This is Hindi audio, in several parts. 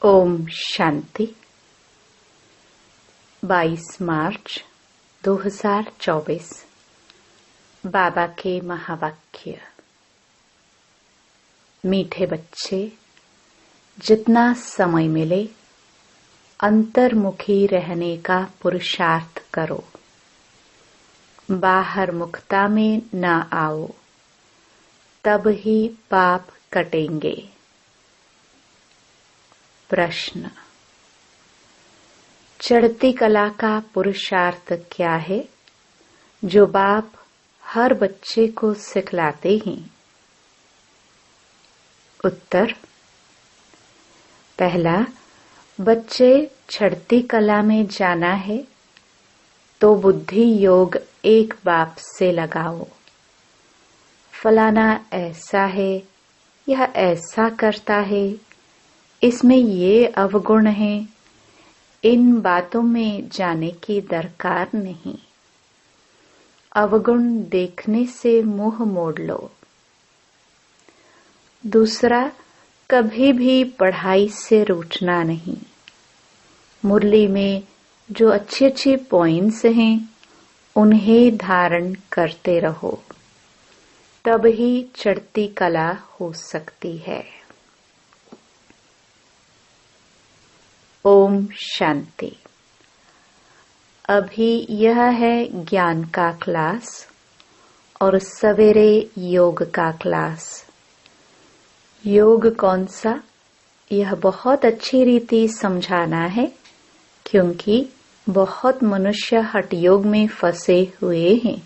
ओम शांति। 22 मार्च 2024 बाबा के महावाक्य। मीठे बच्चे, जितना समय मिले अंतर्मुखी रहने का पुरुषार्थ करो। बाहर मुखता में न आओ, तब ही पाप कटेंगे। प्रश्न: चढ़ती कला का पुरुषार्थ क्या है जो बाप हर बच्चे को सिखलाते हैं? उत्तर: पहला, बच्चे चढ़ती कला में जाना है तो बुद्धि योग एक बाप से लगाओ। फलाना ऐसा है, यह ऐसा करता है, इसमें ये अवगुण है, इन बातों में जाने की दरकार नहीं। अवगुण देखने से मुंह मोड़ लो। दूसरा, कभी भी पढ़ाई से रूठना नहीं। मुरली में जो अच्छे अच्छे पॉइंट्स हैं उन्हें धारण करते रहो, तब ही चढ़ती कला हो सकती है। ओम शांति। अभी यह है ज्ञान का क्लास और सवेरे योग का क्लास। योग कौन सा, यह बहुत अच्छी रीति समझाना है, क्योंकि बहुत मनुष्य हठ योग में फंसे हुए हैं।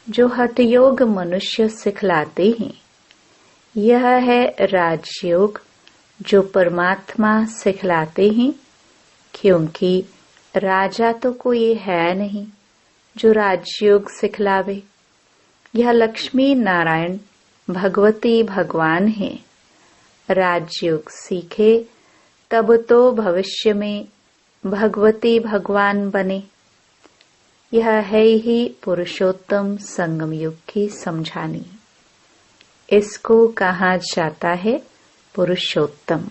जो हठ योग मनुष्य सिखलाते हैं, यह है राजयोग जो परमात्मा सिखलाते हैं, क्योंकि राजा तो कोई है नहीं जो राजयोग सिखलावे। यह लक्ष्मी नारायण भगवती भगवान है। राजयोग सीखे तब तो भविष्य में भगवती भगवान बने। यह है ही पुरुषोत्तम संगम युग की समझानी। इसको कहा जाता है पुरुषोत्तम।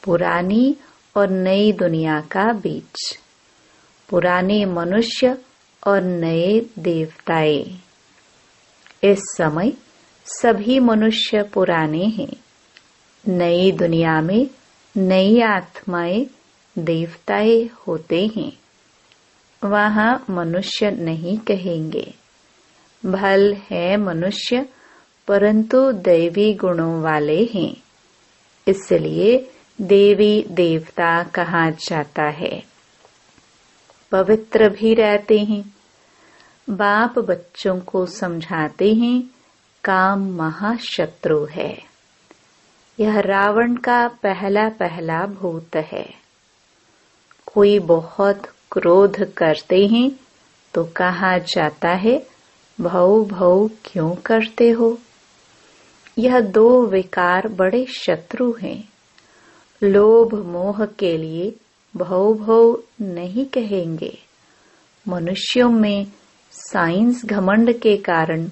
पुरानी और नई दुनिया का बीच, पुराने मनुष्य और नए देवताएं। इस समय सभी मनुष्य पुराने हैं। नई दुनिया में नई आत्माएं देवताएं होते हैं। वहां मनुष्य नहीं कहेंगे। भल है मनुष्य, परंतु दैवी गुणों वाले हैं, इसलिए देवी देवता कहा जाता है। पवित्र भी रहते हैं। बाप बच्चों को समझाते हैं, काम महाशत्रु है। यह रावण का पहला पहला भूत है। कोई बहुत क्रोध करते हैं तो कहा जाता है, भौ भौ क्यों करते हो? यह दो विकार बड़े शत्रु हैं। लोभ मोह के लिए भौ भौ नहीं कहेंगे। मनुष्यों में साइंस घमंड के कारण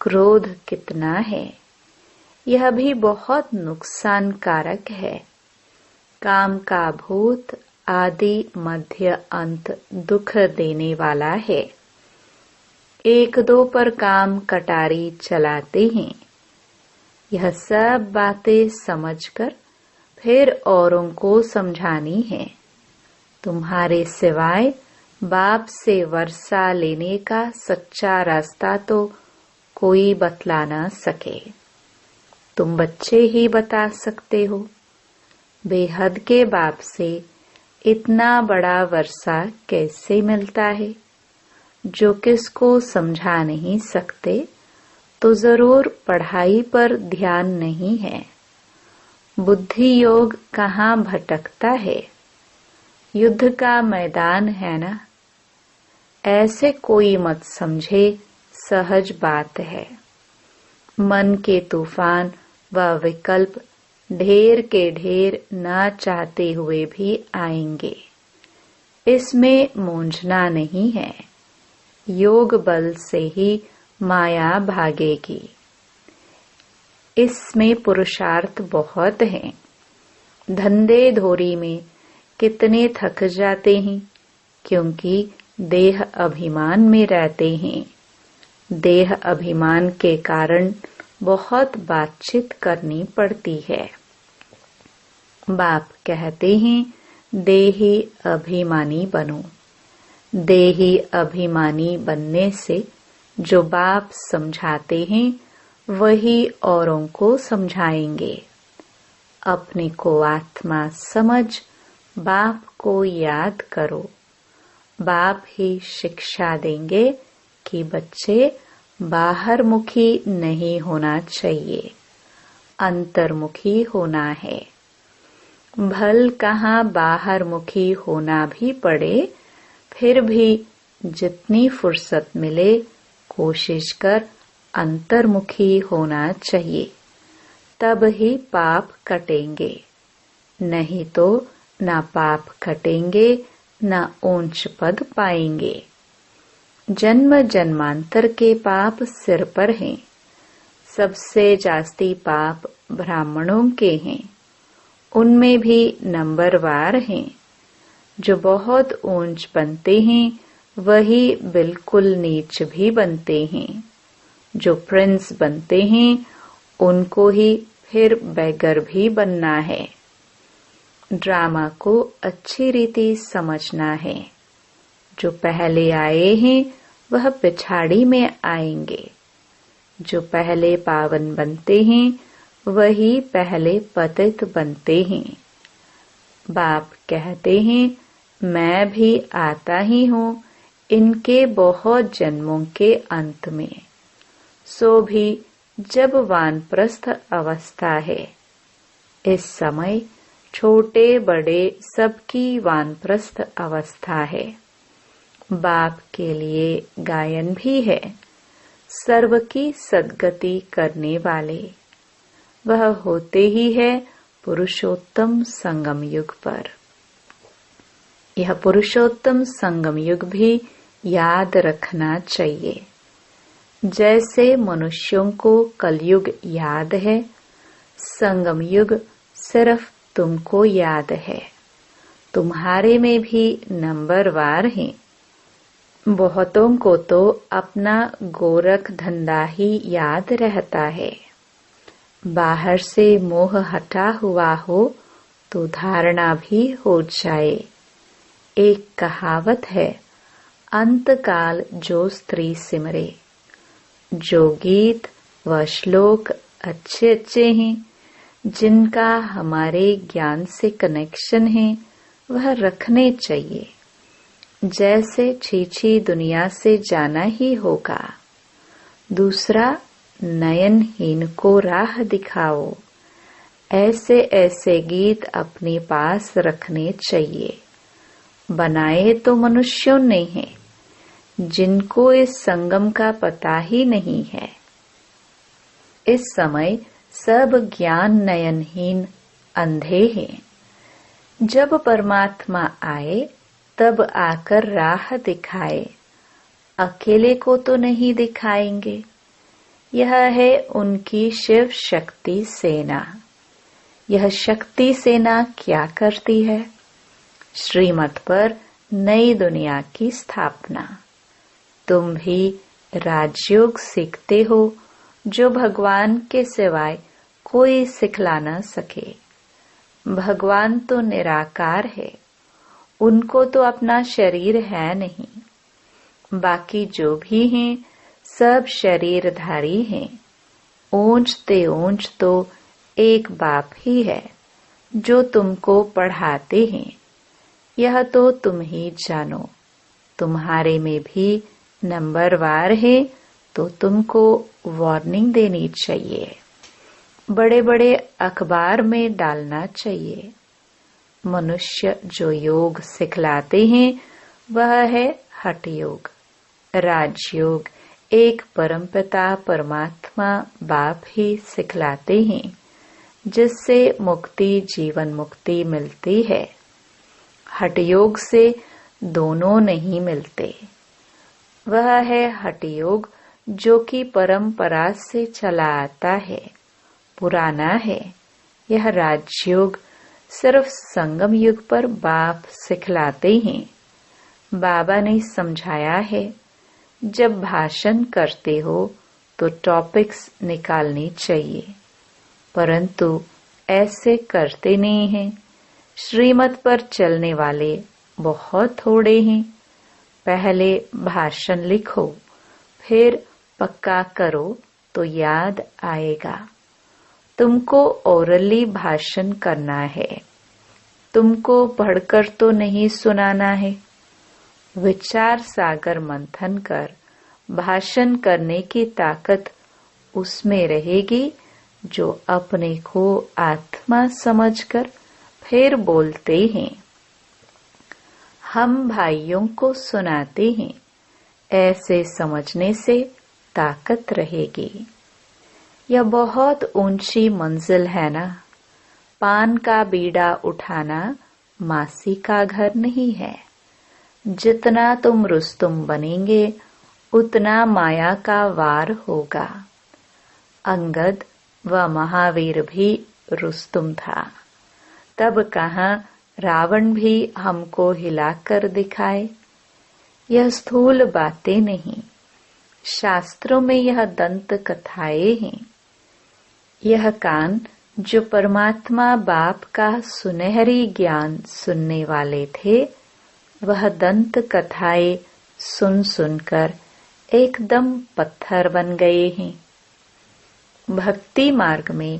क्रोध कितना है, यह भी बहुत नुकसानकारक है। काम का भूत आदि मध्य अंत दुख देने वाला है। एक दो पर काम कटारी चलाते हैं। यह सब बातें समझकर फिर औरों को समझानी है। तुम्हारे सिवाय बाप से वर्षा लेने का सच्चा रास्ता तो कोई बतला न सके। तुम बच्चे ही बता सकते हो। बेहद के बाप से इतना बड़ा वर्षा कैसे मिलता है? जो किसको समझा नहीं सकते तो जरूर पढ़ाई पर ध्यान नहीं है। बुद्धि योग कहाँ भटकता है? युद्ध का मैदान है ना। ऐसे कोई मत समझे, सहज बात है। मन के तूफान व विकल्प ढेर के ढेर ना चाहते हुए भी आएंगे। इसमें मूंझना नहीं है। योग बल से ही माया भागेगी। इसमें पुरुषार्थ बहुत है। धंधे धोरी में कितने थक जाते हैं, क्योंकि देह अभिमान में रहते हैं। देह अभिमान के कारण बहुत बातचीत करनी पड़ती है। बाप कहते हैं, देही अभिमानी बनो। देही अभिमानी बनने से जो बाप समझाते हैं वही औरों को समझाएंगे। अपने को आत्मा समझ बाप को याद करो। बाप ही शिक्षा देंगे कि बच्चे बाहर मुखी नहीं होना चाहिए, अंतर्मुखी होना है। भल कहाँ बाहर मुखी होना भी पड़े, फिर भी जितनी फुर्सत मिले कोशिश कर अंतर्मुखी होना चाहिए, तब ही पाप कटेंगे। नहीं तो ना पाप कटेंगे, ना ऊंच पद पाएंगे। जन्म जन्मांतर के पाप सिर पर हैं। सबसे जास्ती पाप ब्राह्मणों के हैं। उनमें भी नंबरवार हैं। जो बहुत ऊंच बनते हैं वही बिल्कुल नीच भी बनते हैं। जो प्रिंस बनते हैं उनको ही फिर बेगर भी बनना है। ड्रामा को अच्छी रीति समझना है। जो पहले आए हैं वह पिछाड़ी में आएंगे। जो पहले पावन बनते हैं वही पहले पतित बनते हैं। बाप कहते हैं, मैं भी आता ही हूँ इनके बहुत जन्मों के अंत में, सो भी जब वानप्रस्थ अवस्था है। इस समय छोटे बड़े सबकी वानप्रस्थ अवस्था है। बाप के लिए गायन भी है, सर्व की सद्गति करने वाले। वह होते ही है पुरुषोत्तम संगम युग पर। यह पुरुषोत्तम संगम युग भी याद रखना चाहिए। जैसे मनुष्यों को कलयुग याद है, संगम युग सिर्फ तुमको याद है। तुम्हारे में भी नंबरवार हैं। बहुतों को तो अपना गोरख धंधा ही याद रहता है। बाहर से मोह हटा हुआ हो तो धारणा भी हो जाए। एक कहावत है, अंतकाल जो स्त्री सिमरे। जो गीत व श्लोक अच्छे अच्छे हैं, जिनका हमारे ज्ञान से कनेक्शन है, वह रखने चाहिए। जैसे छीछी दुनिया से जाना ही होगा। दूसरा, नयनहीन को राह दिखाओ। ऐसे ऐसे गीत अपने पास रखने चाहिए। बनाए तो मनुष्यों ने हैं, जिनको इस संगम का पता ही नहीं है। इस समय सब ज्ञान नयनहीन अंधे हैं। जब परमात्मा आए तब आकर राह दिखाए। अकेले को तो नहीं दिखाएंगे। यह है उनकी शिव शक्ति सेना। यह शक्ति सेना क्या करती है? श्रीमत पर नई दुनिया की स्थापना। तुम भी राजयोग सीखते हो, जो भगवान के सिवाय कोई सिखला न सके। भगवान तो निराकार है, उनको तो अपना शरीर है नहीं। बाकी जो भी हैं सब शरीरधारी हैं। ऊंचते ऊंच तो एक बाप ही है जो तुमको पढ़ाते हैं। यह तो तुम ही जानो। तुम्हारे में भी नंबरवार है तो तुमको वार्निंग देनी चाहिए। बड़े बड़े अखबार में डालना चाहिए। मनुष्य जो योग सिखलाते हैं वह है हठ योग। राजयोग एक परमपिता परमात्मा बाप ही सिखलाते हैं, जिससे मुक्ति जीवन मुक्ति मिलती है। हठ योग से दोनों नहीं मिलते। वह है हठ योग जो कि परंपरा से चला आता है, पुराना है। यह राजयोग सिर्फ संगम युग पर बाप सिखलाते हैं। बाबा ने समझाया है, जब भाषण करते हो तो टॉपिक्स निकालने चाहिए, परंतु ऐसे करते नहीं हैं। श्रीमत पर चलने वाले बहुत थोड़े हैं। पहले भाषण लिखो, फिर पक्का करो तो याद आएगा। तुमको ओरली भाषण करना है, तुमको पढ़कर तो नहीं सुनाना है। विचार सागर मंथन कर भाषण करने की ताकत उसमें रहेगी जो अपने को आत्मा समझकर फिर बोलते हैं। हम भाइयों को सुनाते हैं, ऐसे समझने से ताकत रहेगी। यह बहुत ऊंची मंजिल है ना। पान का बीड़ा उठाना मासी का घर नहीं है। जितना तुम रुस्तुम बनेंगे उतना माया का वार होगा। अंगद व महावीर भी रुस्तुम था, तब कहाँ रावण भी हमको हिलाकर दिखाए। यह स्थूल बातें नहीं, शास्त्रों में यह दंत कथाएं हैं। यह कान जो परमात्मा बाप का सुनहरी ज्ञान सुनने वाले थे, वह दंत कथाएं सुन सुनकर एकदम पत्थर बन गए हैं। भक्ति मार्ग में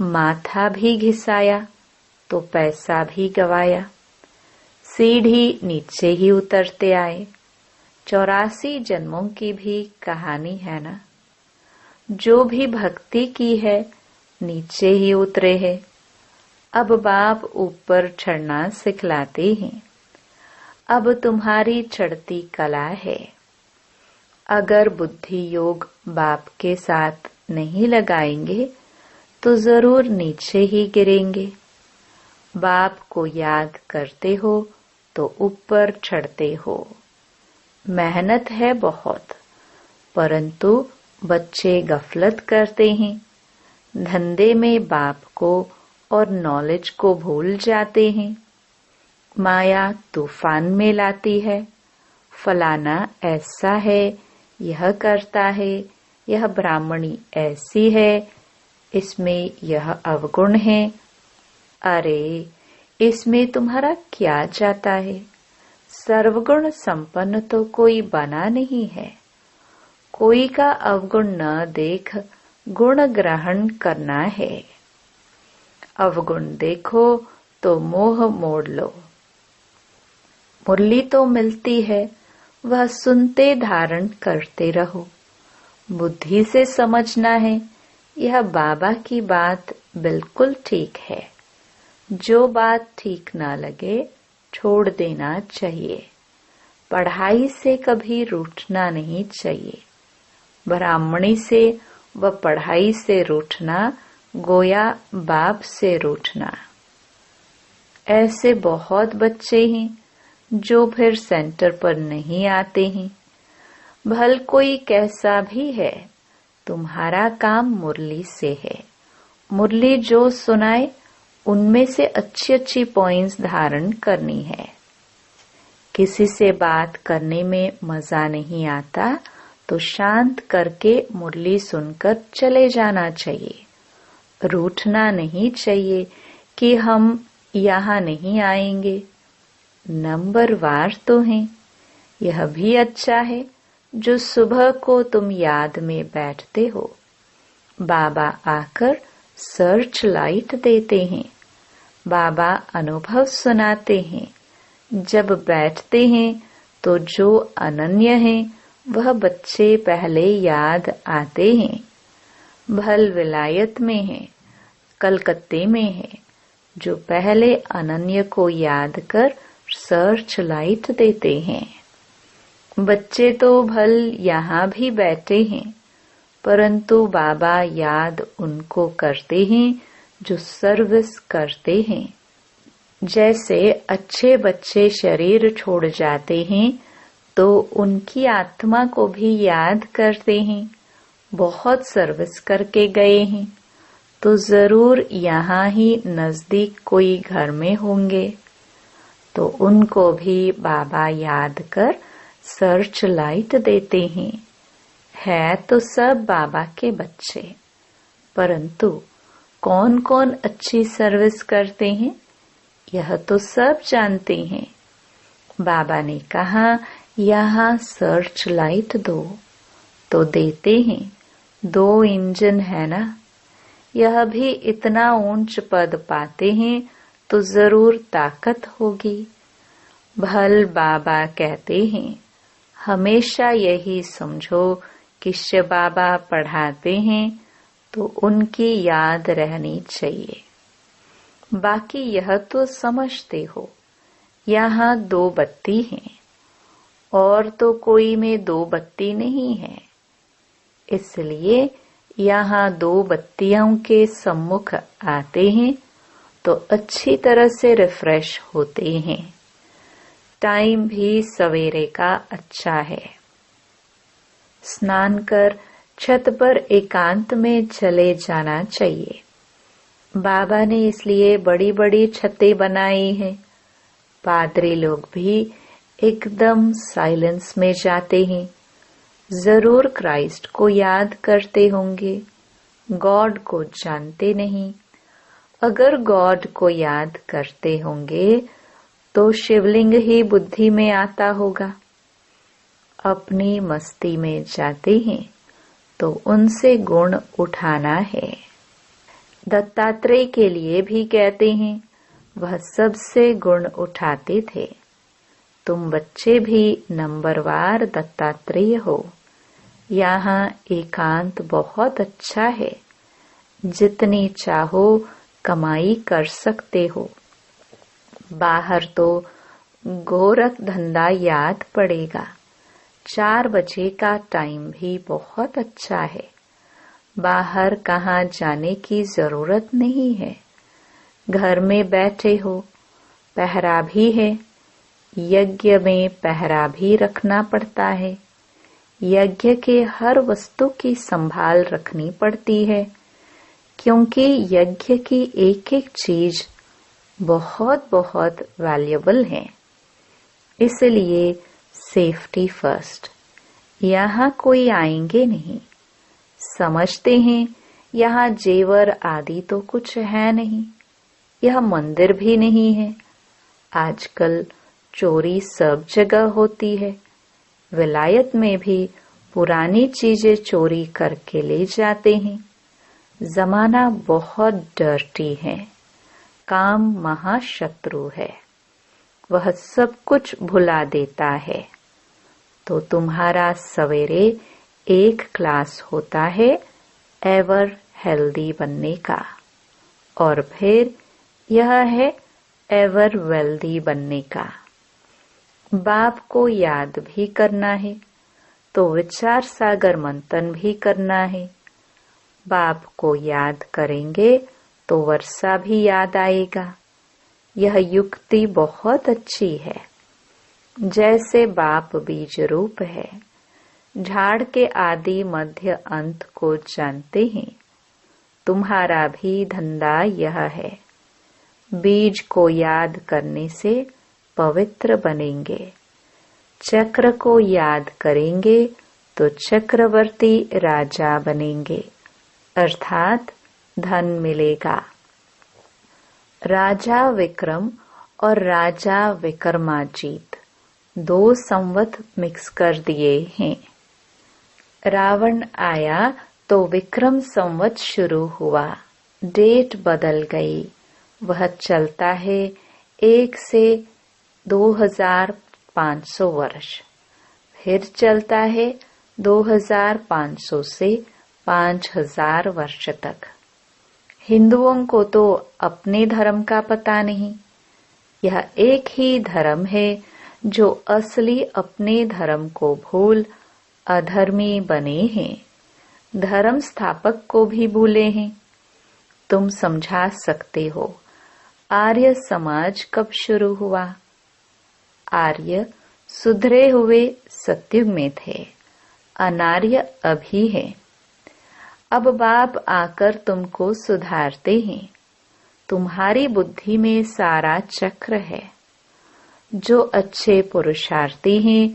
माथा भी घिसाया तो पैसा भी गवाया। सीढ़ी नीचे ही उतरते आए। 84 जन्मों की भी कहानी है ना। जो भी भक्ति की है नीचे ही उतरे हैं। अब बाप ऊपर चढ़ना सिखलाते हैं। अब तुम्हारी चढ़ती कला है। अगर बुद्धि योग बाप के साथ नहीं लगाएंगे तो जरूर नीचे ही गिरेंगे। बाप को याद करते हो तो ऊपर चढ़ते हो। मेहनत है बहुत, परंतु बच्चे गफलत करते हैं। धंधे में बाप को और नॉलेज को भूल जाते हैं। माया तूफान में लाती है। फलाना ऐसा है, यह करता है, यह ब्राह्मणी ऐसी है, इसमें यह अवगुण है। अरे, इसमें तुम्हारा क्या जाता है? सर्वगुण संपन्न तो कोई बना नहीं है। कोई का अवगुण न देख गुण ग्रहण करना है। अवगुण देखो तो मोह मोड़ लो। मुरली तो मिलती है, वह सुनते धारण करते रहो। बुद्धि से समझना है, यह बाबा की बात बिल्कुल ठीक है। जो बात ठीक ना लगे छोड़ देना चाहिए। पढ़ाई से कभी रूठना नहीं चाहिए। ब्राह्मणी से व पढ़ाई से रूठना गोया बाप से रूठना। ऐसे बहुत बच्चे हैं जो फिर सेंटर पर नहीं आते हैं। भल कोई कैसा भी है, तुम्हारा काम मुरली से है। मुरली जो सुनाए उनमें से अच्छी अच्छी पॉइंट्स धारण करनी है। किसी से बात करने में मजा नहीं आता तो शांत करके मुरली सुनकर चले जाना चाहिए। रूठना नहीं चाहिए कि हम यहाँ नहीं आएंगे। नंबरवार तो हैं। यह भी अच्छा है जो सुबह को तुम याद में बैठते हो। बाबा आकर सर्च लाइट देते हैं। बाबा अनुभव सुनाते हैं। जब बैठते हैं तो जो अनन्य है वह बच्चे पहले याद आते हैं। भल विलायत में है, कलकत्ते में है, जो पहले अनन्य को याद कर सर्च लाइट देते हैं। बच्चे तो भल यहाँ भी बैठे हैं, परंतु बाबा याद उनको करते हैं जो सर्विस करते हैं। जैसे अच्छे बच्चे शरीर छोड़ जाते हैं तो उनकी आत्मा को भी याद करते हैं। बहुत सर्विस करके गए हैं, तो जरूर यहाँ ही नजदीक कोई घर में होंगे, तो उनको भी बाबा याद कर सर्च लाइट देते हैं। है तो सब बाबा के बच्चे, परंतु कौन कौन अच्छी सर्विस करते हैं यह तो सब जानते हैं। बाबा ने कहा यहाँ सर्च लाइट दो, तो देते हैं। 2 इंजन है ना, यह भी इतना ऊंच पद पाते हैं तो जरूर ताकत होगी। भल बाबा कहते हैं हमेशा यही समझो कि शिव बाबा पढ़ाते हैं तो उनकी याद रहनी चाहिए। बाकी यह तो समझते हो यहाँ 2 बत्ती हैं और तो कोई में 2 बत्ती नहीं है, इसलिए यहाँ 2 बत्तियों के सम्मुख आते हैं तो अच्छी तरह से रिफ्रेश होते हैं। टाइम भी सवेरे का अच्छा है। स्नान कर छत पर एकांत में चले जाना चाहिए। बाबा ने इसलिए बड़ी बड़ी छतें बनाई हैं। पादरी लोग भी एकदम साइलेंस में जाते हैं। जरूर क्राइस्ट को याद करते होंगे, गॉड को जानते नहीं। अगर गॉड को याद करते होंगे तो शिवलिंग ही बुद्धि में आता होगा। अपनी मस्ती में जाते हैं तो उनसे गुण उठाना है। दत्तात्रेय के लिए भी कहते हैं वह सबसे गुण उठाते थे। तुम बच्चे भी नंबरवार दत्तात्रेय हो। यहाँ एकांत बहुत अच्छा है, जितनी चाहो कमाई कर सकते हो। बाहर तो गोरख धंधा याद पड़ेगा। 4 बजे का टाइम भी बहुत अच्छा है। बाहर कहाँ जाने की जरूरत नहीं है, घर में बैठे हो। पहरा भी है, यज्ञ में पहरा भी रखना पड़ता है। यज्ञ के हर वस्तु की संभाल रखनी पड़ती है, क्योंकि यज्ञ की एक एक चीज बहुत बहुत वैल्यूएबल है। इसलिए सेफ्टी फर्स्ट। यहाँ कोई आएंगे नहीं। समझते हैं यहाँ जेवर आदि तो कुछ है नहीं, यह मंदिर भी नहीं है। आजकल चोरी सब जगह होती है। विलायत में भी पुरानी चीजें चोरी करके ले जाते हैं। जमाना बहुत डर्टी है। काम महाशत्रु है, वह सब कुछ भुला देता है। तो तुम्हारा सवेरे एक क्लास होता है एवर हेल्दी बनने का, और फिर यह है एवर वेल्दी बनने का। बाप को याद भी करना है तो विचार सागर मंथन भी करना है। बाप को याद करेंगे तो वर्षा भी याद आएगा। यह युक्ति बहुत अच्छी है। जैसे बाप बीज रूप है, झाड़ के आदि मध्य अंत को जानते हैं। तुम्हारा भी धंधा यह है। बीज को याद करने से पवित्र बनेंगे। चक्र को याद करेंगे तो चक्रवर्ती राजा बनेंगे, अर्थात धन मिलेगा। राजा विक्रम और राजा विक्रमाजीत 2 संवत मिक्स कर दिए हैं। रावण आया तो विक्रम संवत शुरू हुआ, डेट बदल गई। वह चलता है 1 से 2500 वर्ष, फिर चलता है 2500 से 5000 वर्ष तक। हिंदुओं को तो अपने धर्म का पता नहीं। यह एक ही धर्म है जो असली अपने धर्म को भूल अधर्मी बने हैं। धर्म स्थापक को भी भूले हैं। तुम समझा सकते हो आर्य समाज कब शुरू हुआ? आर्य सुधरे हुए सतयुग में थे, अनार्य अभी है। अब बाप आकर तुमको सुधारते हैं। तुम्हारी बुद्धि में सारा चक्र है। जो अच्छे पुरुषार्थी हैं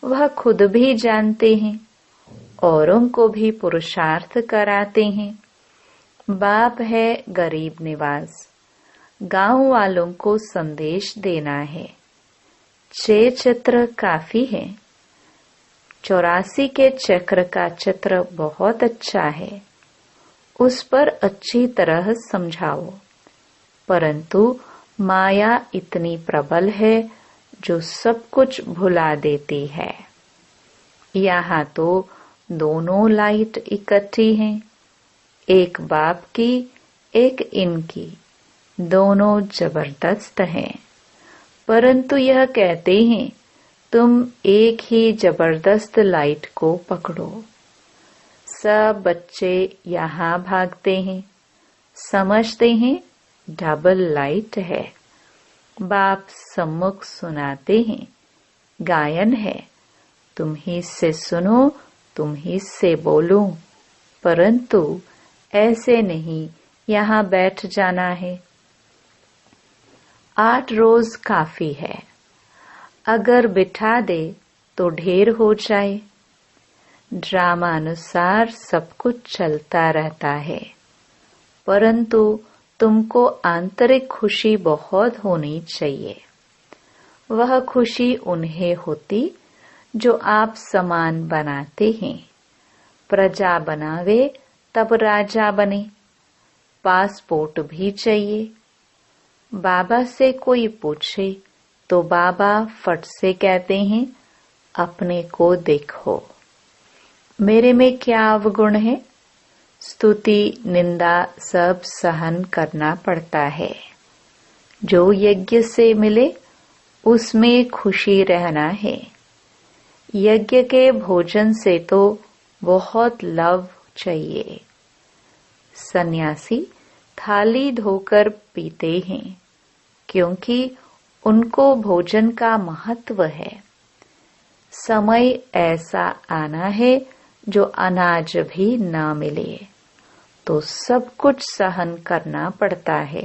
वह खुद भी जानते हैं, औरों को भी पुरुषार्थ कराते हैं। बाप है गरीब निवास, गांव वालों को संदेश देना है। 6 चित्र काफी है। 84 के चक्र का चित्र बहुत अच्छा है, उस पर अच्छी तरह समझाओ। परंतु माया इतनी प्रबल है जो सब कुछ भुला देती है। यहाँ तो दोनों लाइट इकट्ठी हैं, एक बाप की एक इनकी, दोनों जबरदस्त हैं। परंतु यह कहते हैं तुम एक ही जबरदस्त लाइट को पकड़ो। सब बच्चे यहाँ भागते हैं, समझते हैं डबल लाइट है। बाप सम्मुख सुनाते हैं, गायन है, तुम ही से सुनो, तुम ही से बोलो। परंतु ऐसे नहीं, यहाँ बैठ जाना है। 8 रोज काफी है। अगर बिठा दे तो ढेर हो जाए। ड्रामा अनुसार सब कुछ चलता रहता है, परंतु तुमको आंतरिक खुशी बहुत होनी चाहिए। वह खुशी उन्हें होती जो आप समान बनाते हैं। प्रजा बनावे तब राजा बने। पासपोर्ट भी चाहिए। बाबा से कोई पूछे तो बाबा फट से कहते हैं, अपने को देखो, मेरे में क्या अवगुण है। स्तुति निंदा सब सहन करना पड़ता है। जो यज्ञ से मिले उसमें खुशी रहना है। यज्ञ के भोजन से तो बहुत लव चाहिए। सन्यासी थाली धोकर पीते हैं, क्योंकि उनको भोजन का महत्व है। समय ऐसा आना है जो अनाज भी न मिले, तो सब कुछ सहन करना पड़ता है,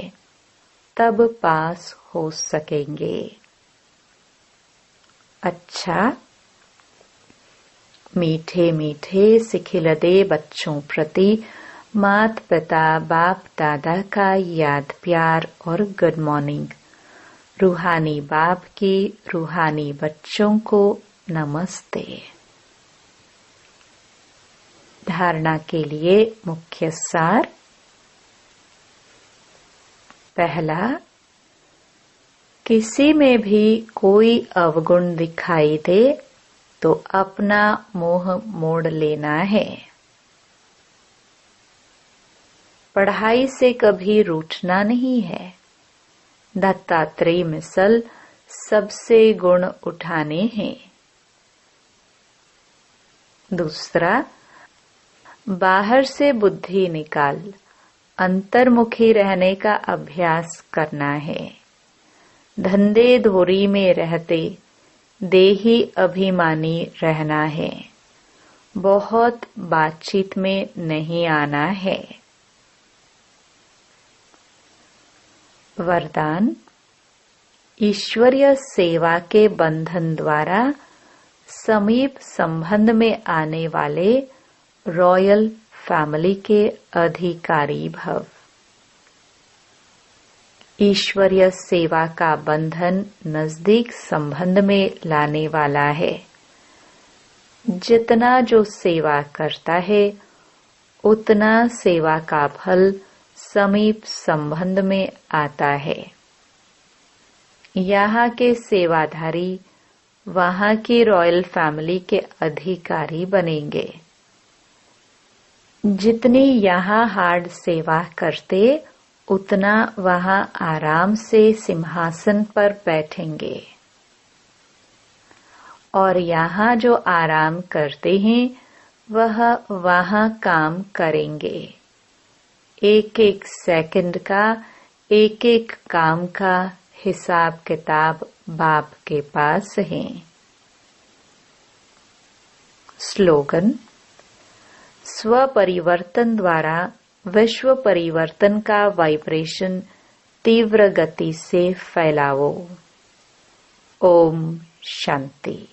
तब पास हो सकेंगे। अच्छा, मीठे मीठे सिखिलदे बच्चों प्रति मात पिता बाप दादा का याद प्यार और गुड मॉर्निंग। रूहानी बाप की रूहानी बच्चों को नमस्ते। धारणा के लिए मुख्य सार। पहला, किसी में भी कोई अवगुण दिखाई दे तो अपना मोह मोड़ लेना है। पढ़ाई से कभी रूठना नहीं है। दत्तात्रेय मिसल सबसे गुण उठाने हैं। दूसरा, बाहर से बुद्धि निकाल अंतर्मुखी रहने का अभ्यास करना है। धंधे धोरी में रहते देही अभिमानी रहना है। बहुत बातचीत में नहीं आना है। वरदान, ईश्वरीय सेवा के बंधन द्वारा समीप संबंध में आने वाले रॉयल फैमिली के अधिकारी भव। ईश्वरीय सेवा का बंधन नजदीक संबंध में लाने वाला है। जितना जो सेवा करता है उतना सेवा का फल समीप संबंध में आता है। यहाँ के सेवाधारी वहाँ की रॉयल फैमिली के अधिकारी बनेंगे। जितनी यहाँ हार्ड सेवा करते उतना वहाँ आराम से सिंहासन पर बैठेंगे। और यहाँ जो आराम करते हैं वह वहाँ काम करेंगे। एक एक सेकंड का एक एक काम का हिसाब किताब बाप के पास है। स्लोगन, स्व परिवर्तन द्वारा विश्व परिवर्तन का वाइब्रेशन तीव्र गति से फैलाओ। ओम शांति।